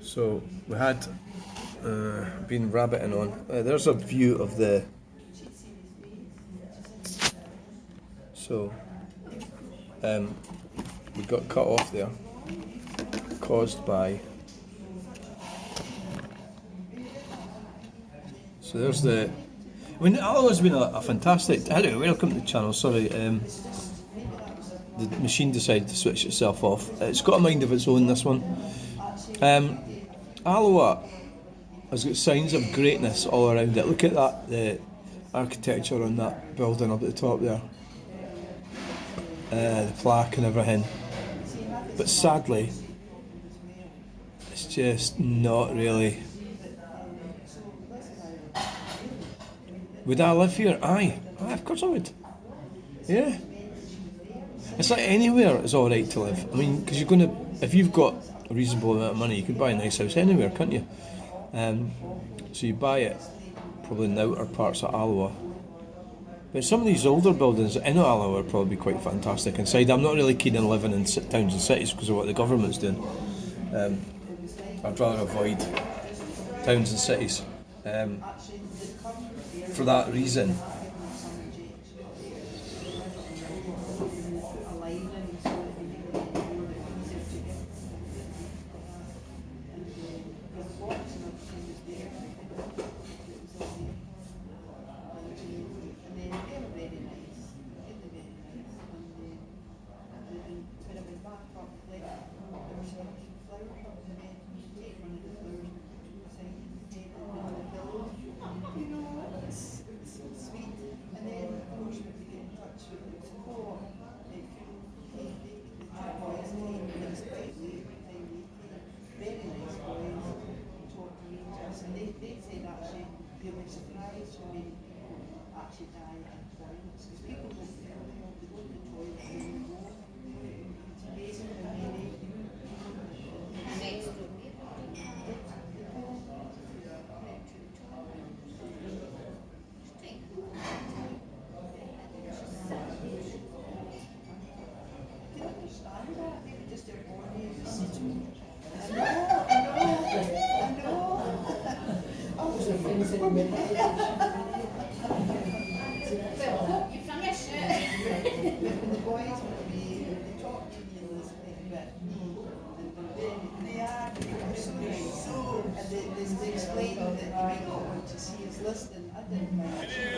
So we had been rabbiting on. There's a view of the. So we got cut off there, caused by. So there's the. I mean, Alloa's been a fantastic. Hello, welcome to the channel. Sorry, the machine decided to switch itself off. It's got a mind of its own. This one. Alloa has got signs of greatness all around it. Look at that, the architecture on that building up at the top there. The plaque and everything. But sadly, it's just not really. Would I live here? Aye, of course I would. Yeah. It's like anywhere is alright to live. I mean, because you're going to, if you've got a reasonable amount of money, you can buy a nice house anywhere, can't you? So you buy it probably in the outer parts of Alloa. But some of these older buildings in Alloa are probably quite fantastic inside. I'm not really keen on living in towns and cities because of what the government's doing. I'd rather avoid towns and cities for that reason.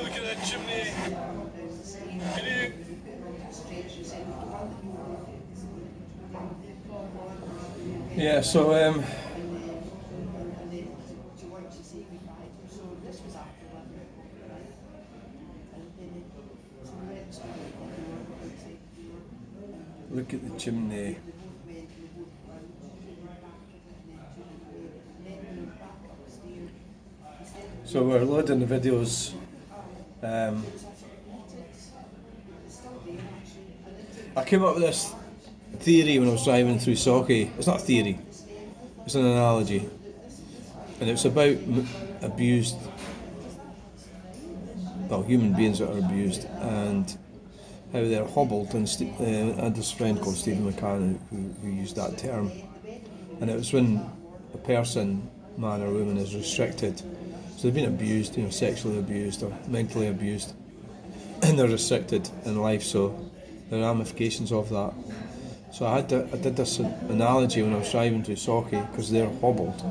Look at that chimney. Yeah, so look at the chimney. So we're loading the videos. I came up with this theory when I was driving through Sauchie. It's not a theory, it's an analogy. And it's about abused, well, human beings that are abused and how they're hobbled. And I had this friend called Stephen McCann who used that term. And it was when a person, man or woman, is restricted. So they've been abused, sexually abused or mentally abused, and they're restricted in life. So the ramifications of that. So I did this analogy when I was driving through Sauchie because they're hobbled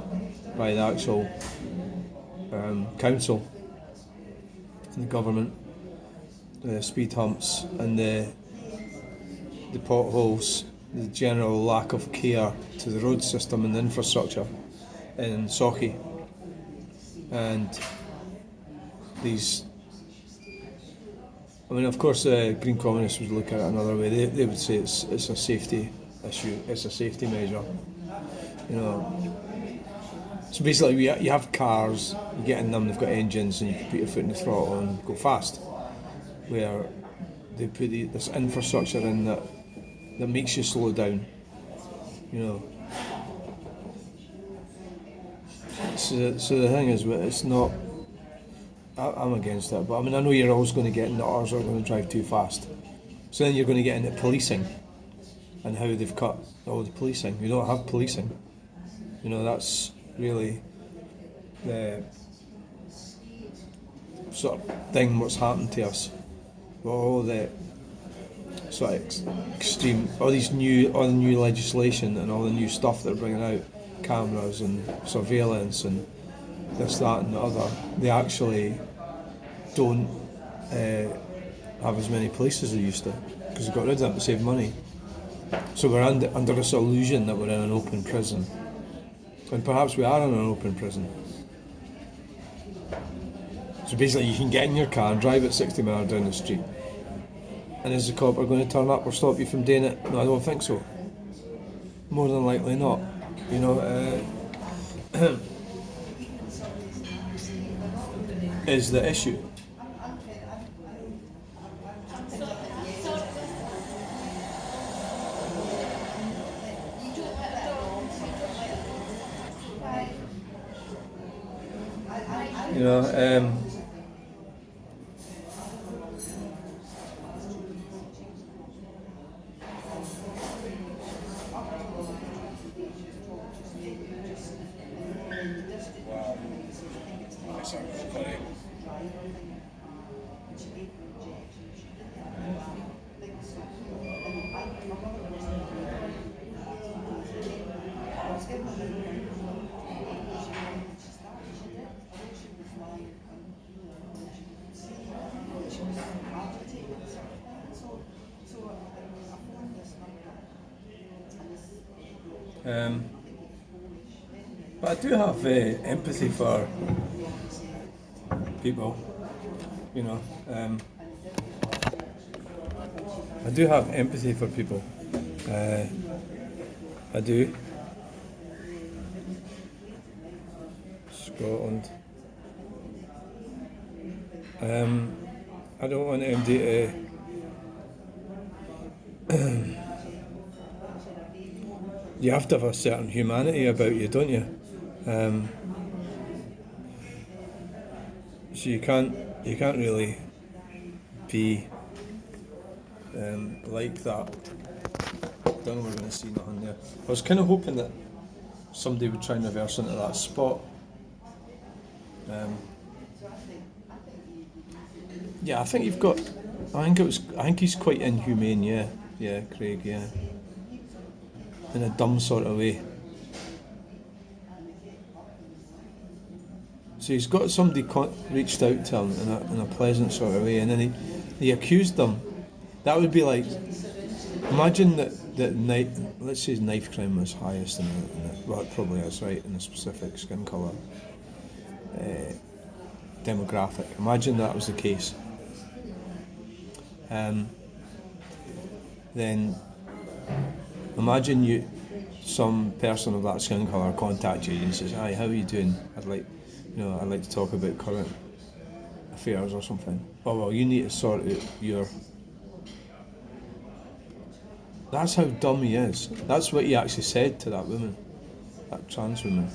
by the actual council and the government, the speed humps and the potholes, the general lack of care to the road system and the infrastructure in Sauchie. And these, I mean, of course, Green Communists would look at it another way. They would say it's a safety issue, it's a safety measure. So basically, you have cars, you get in them, they've got engines, and you can put your foot in the throttle and go fast. Where they put this infrastructure in that makes you slow down. So the thing is, it's not. I'm against it, but I mean, I know you're always going to get nutters who are going to drive too fast. So then you're going to get into policing and how they've cut all the policing. You don't have policing. You know, that's really the sort of thing what's happened to us. With all the sort of extreme, all the new legislation and all the new stuff they're bringing out, cameras and surveillance and this, that, and the other. They actually don't have as many police as they used to because they got rid of them to save money. So we're under this illusion that we're in an open prison, and perhaps we are in an open prison. So basically, you can get in your car and drive at 60 miles down the street, and is the cop are going to turn up or stop you from doing it? No, I don't think so. More than likely not. You know, is the issue. You know, That sounds funny. but I do have empathy for people, you know. I do have empathy for people. I do. Scotland. I don't want MD to. You have to have a certain humanity about you, don't you? So you can't really be like that. Don't know we're going to see nothing there. I was kind of hoping that somebody would try and reverse into that spot. Yeah, I think you've got. I think he's quite inhumane. Yeah, Craig. Yeah, in a dumb sort of way. So he's got somebody reached out to him in a pleasant sort of way, and then he accused them. That would be like, imagine that let's say knife crime was highest well, it probably is, right, in a specific skin colour demographic. Imagine that was the case. Then imagine some person of that skin colour contact you and says, "Hi, how are you doing? I'd like to talk about current affairs or something." "Oh well, you need to sort out your." That's how dumb he is. That's what he actually said to that woman, that trans woman.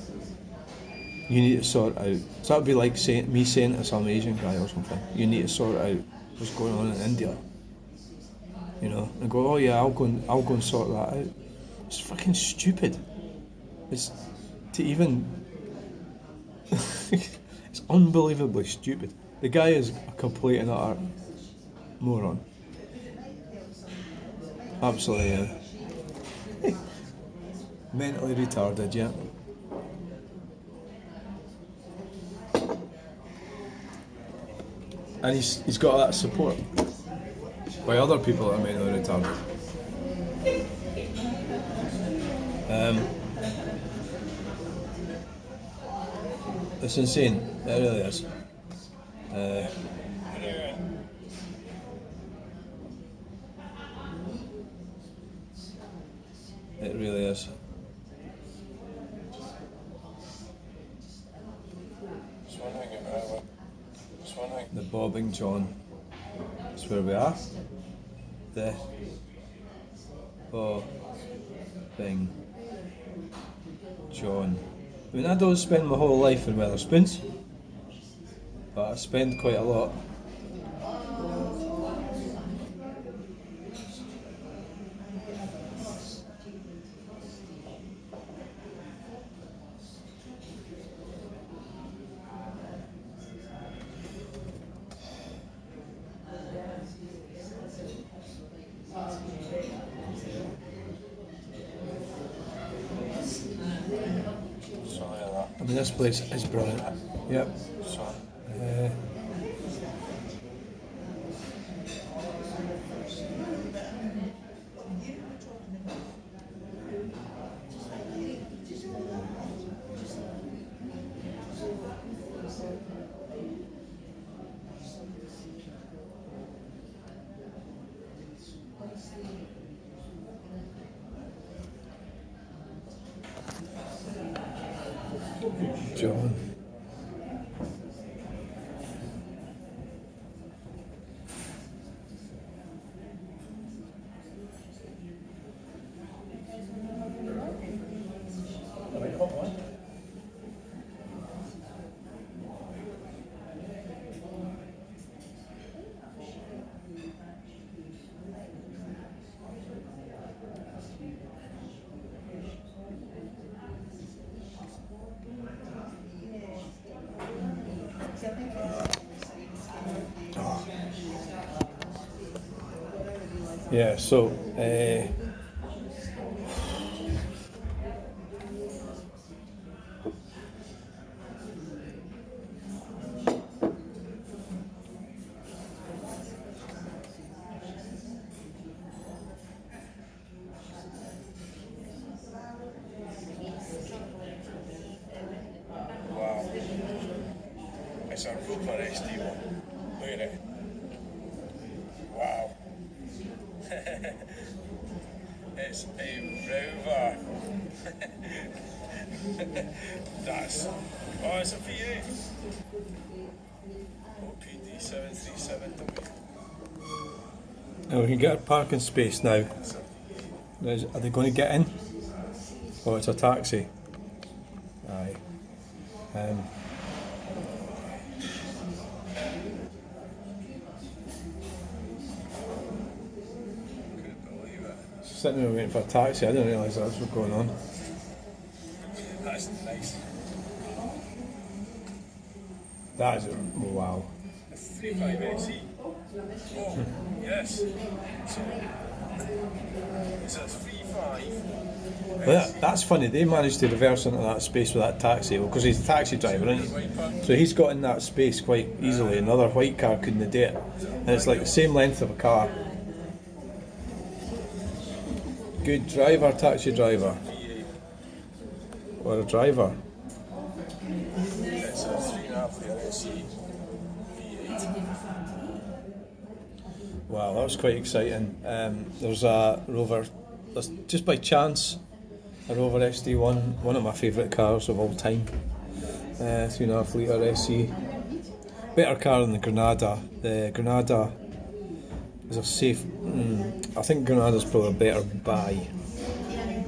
You need to sort out. So that'd be like me saying to some Asian guy or something, "You need to sort out what's going on in India." You know, and go, "Oh yeah, I'll go and sort that out." It's fucking stupid. It's to even. It's unbelievably stupid. The guy is a complete and utter moron. Absolutely, mentally retarded, yeah. And he's got that support by other people that are mentally retarded. It's insane. It really is. It really is. The Bobbing John. That's where we are. The Bobbing John. I mean, I don't spend my whole life in Wetherspoons, but I spend quite a lot. mean, this place is brilliant. Yep. So, John. Yeah, so wow. It's a Rover SD1. Look at it. Wow. It's a Rover. That's... Oh, it's a V8. OPD 737W. now we can get a parking space now. Are they going to get in? Oh, it's a taxi. Aye. Couldn't believe it. Sitting there waiting for a taxi. I didn't realise that's what's going on. That's nice. That is wow. A 35SE. Oh, yes. So, it's a 35. Well, that's funny. They managed to reverse into that space with that taxi because he's a taxi driver, isn't he? So he's got in that space quite easily. Another white car couldn't do it, and it's like the same length of a car. Good driver, taxi driver, or a driver. It's a 3.5 litre SE V8. Wow, that was quite exciting. There's a Rover. There's, just by chance, a Rover XD1, one of my favourite cars of all time. 3.5 litre SE. Better car than the Granada. The Granada is a safe. I think Granada's probably a better buy.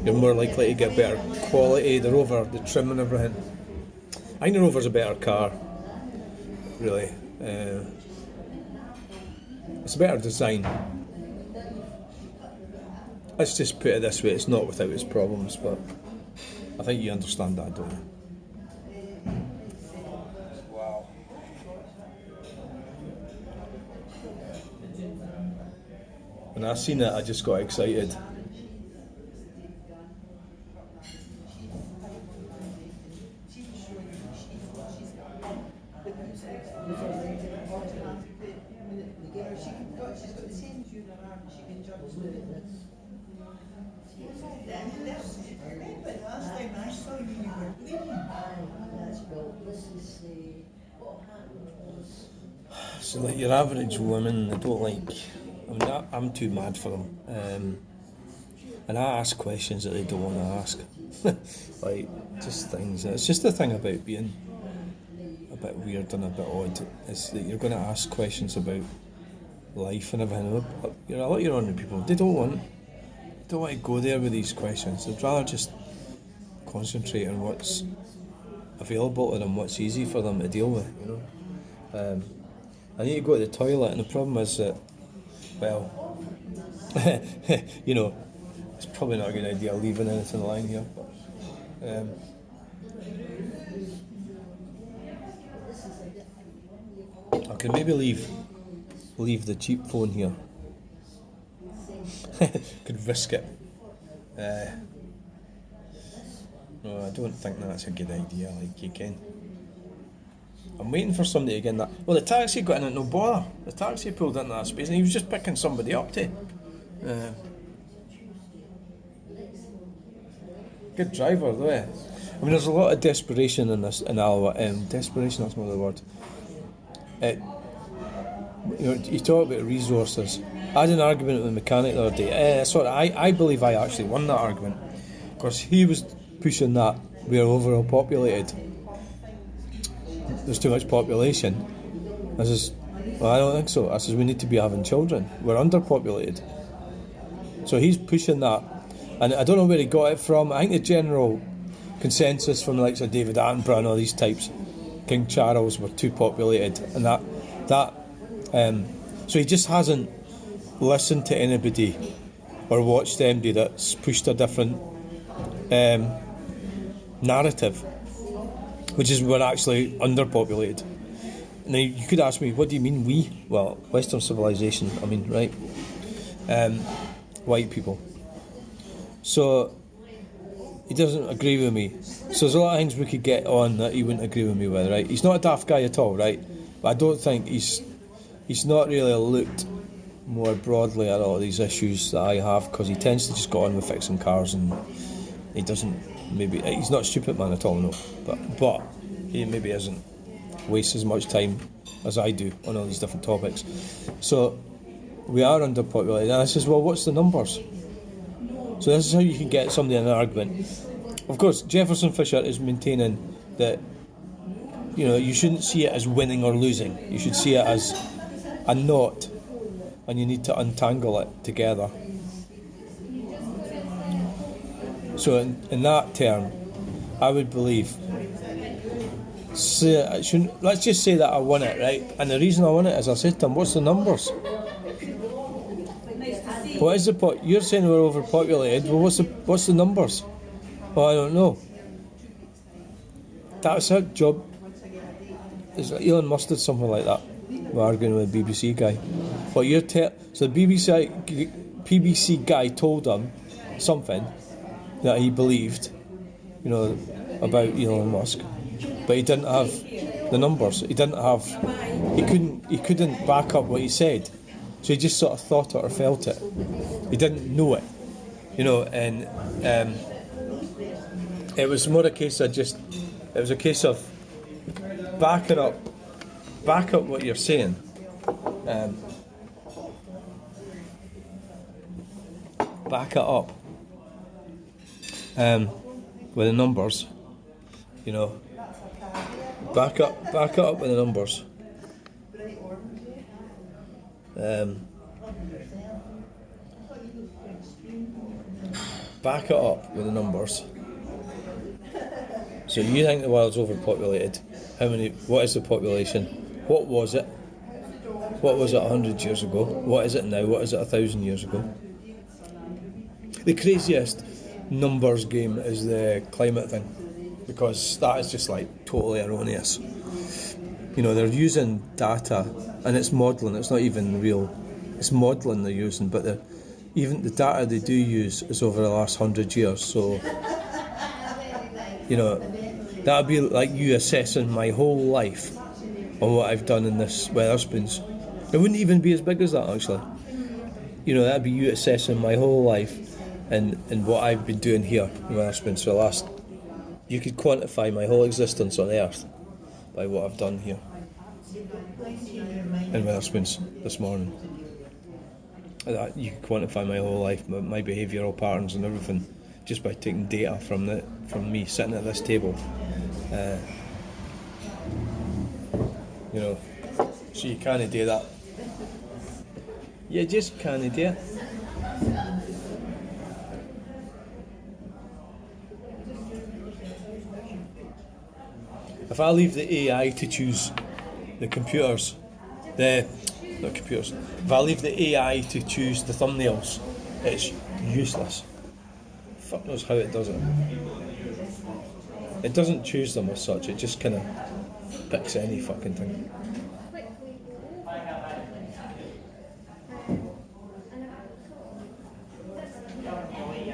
You're more likely to get better quality. The Rover, the trim and everything. I think the Rover's a better car. Really. It's a better design. Let's just put it this way, it's not without its problems, but I think you understand that, don't you? Wow. When I seen it, I just got excited. So like your average woman, they don't like. I mean, I'm too mad for them, and I ask questions that they don't want to ask, like just things. It's just the thing about being a bit weird and a bit odd is that you're going to ask questions about life and everything. You're a lot of your own people. They don't want to go there with these questions. They'd rather just concentrate on what's available to them, what's easy for them to deal with. You know. I need to go to the toilet, and the problem is that, well, you know, it's probably not a good idea leaving anything lying here. But, I can maybe leave the cheap phone here. Could risk it. No, I don't think that's a good idea, like you can. I'm waiting for somebody to get in that. Well, the taxi got in at no bother. The taxi pulled into that space and he was just picking somebody up to. Good driver, though. Eh? I mean, there's a lot of desperation in this, in Alva. Desperation, that's not the word. You talk about resources. I had an argument with the mechanic the other day. I believe I actually won that argument. Because he was pushing that we're overpopulated. There's too much population. I says, well, I don't think so. I says, we need to be having children. We're underpopulated. So he's pushing that. And I don't know where he got it from. I think the general consensus from the likes of David Attenborough and all these types, King Charles, were too populated. And so he just hasn't listened to anybody or watched anybody that's pushed a different narrative, which is we're actually underpopulated. Now you could ask me, what do you mean we? Well, Western civilization, I mean, right? White people. So he doesn't agree with me. So there's a lot of things we could get on that he wouldn't agree with me with, right? He's not a daft guy at all, right? But I don't think he's not really looked more broadly at all of these issues that I have, because he tends to just go on with fixing cars, and he doesn't, maybe, he's not a stupid man at all, no, but he maybe isn't wastes as much time as I do on all these different topics. So we are underpopulated, and I says, well, what's the numbers? So this is how you can get somebody in an argument. Of course, Jefferson Fisher is maintaining that, you know, you shouldn't see it as winning or losing. You should see it as a knot, and you need to untangle it together. So in that term, I would believe, let's just say that I won it, right? And the reason I won it is I said to him, what's the numbers? What is the pot? You're saying we're overpopulated. Well, what's the numbers? Well, I don't know. That's a job. Is Elon Musk did something like that? We're arguing with the BBC guy. But so the BBC guy told him something that he believed, you know, about Elon Musk, but he didn't have the numbers. He couldn't back up what he said. So he just sort of thought it or felt it. He didn't know it, you know, and it was more a case of back up what you're saying. Back it up with the numbers, you know. Back it up with the numbers. Back it up with the numbers. So you think the world's overpopulated? What is the population? What was it? What was it 100 years ago? What is it now? What is it 1,000 years ago? The craziest numbers game is the climate thing, because that is just like totally erroneous. You know, they're using data, and it's modelling, it's not even real, it's modelling they're using, but even the data they do use is over the last 100 years, so, you know, that would be like you assessing my whole life on what I've done in this Wetherspoons. It wouldn't even be as big as that, actually. You know, that'd be you assessing my whole life and what I've been doing here in Wetherspoons for the last... You could quantify my whole existence on Earth by what I've done here in Wetherspoons this morning. You could quantify my whole life, my behavioural patterns and everything, just by taking data from me sitting at this table. You know, so you can't do that. You just can't do it. If I leave the AI to choose the computers, if I leave the AI to choose the thumbnails, it's useless. Fuck knows how it does it. It doesn't choose them as such, it just kind of picks any fucking thing.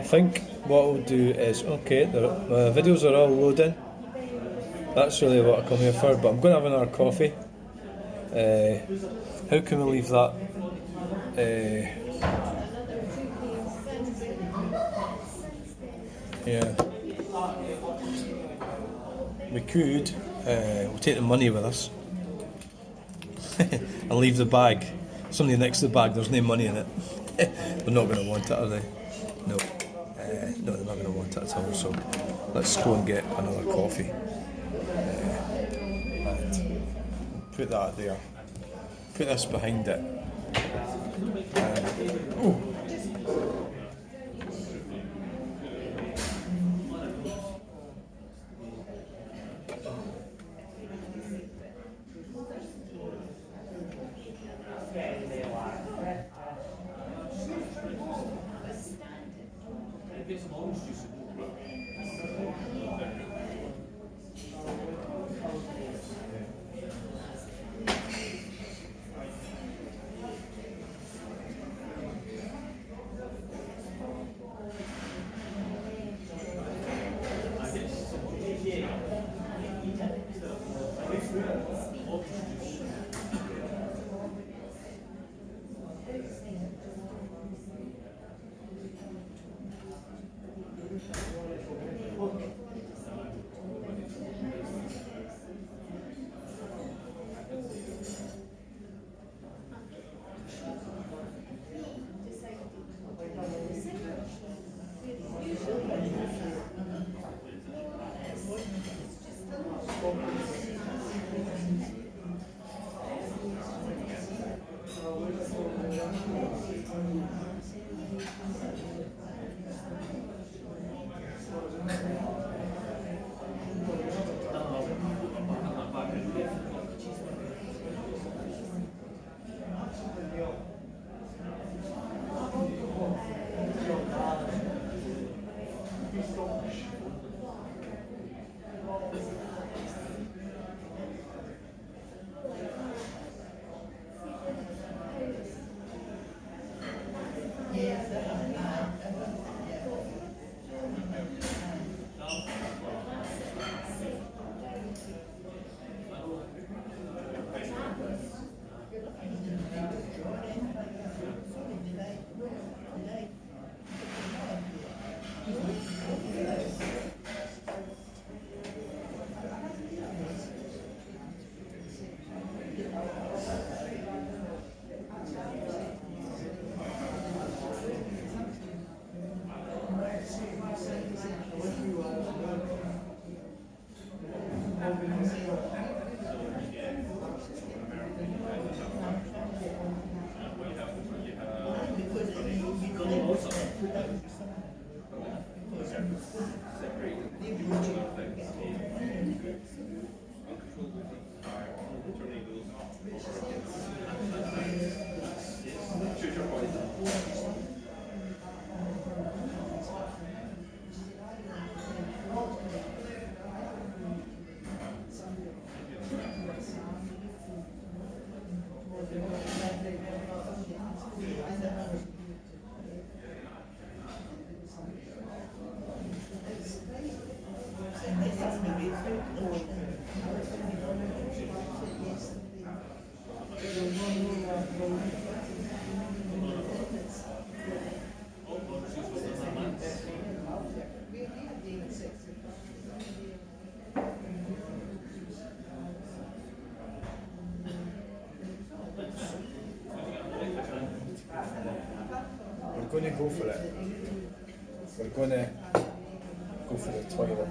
If think what we'll do is, okay, the videos are all loading. That's really what I come here for, but I'm going to have another coffee. How can we leave that? Yeah. We could, we'll take the money with us and leave the bag. Somebody next to the bag, there's no money in it. They're not going to want it, are they? No. No, they're not going to want it at all, so let's go and get another coffee. And put that there. Put this behind it. We're going to go for it. We're going to go for the toilet.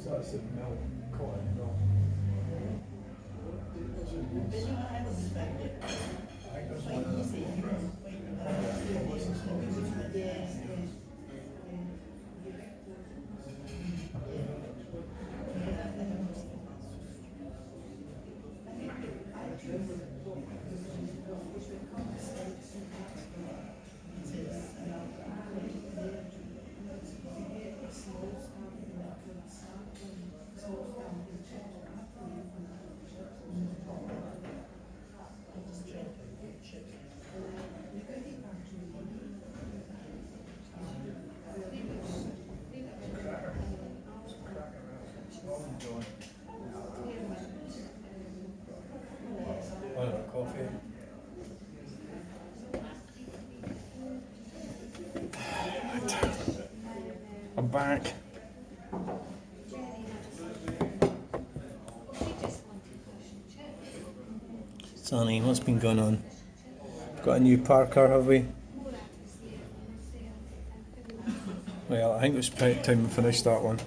So that's the milk cotton. Coffee. I'm back. Sonny, what's been going on? Got a new Parker, have we? Well, I think it's time we finished that one.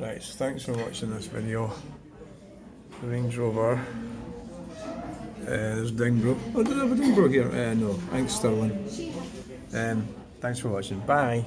Right, so thanks for watching this video. The Range Rover. There's Dingbro. Oh, do I have a Dingbro here? No, thanks Sterling. Thanks for watching. Bye.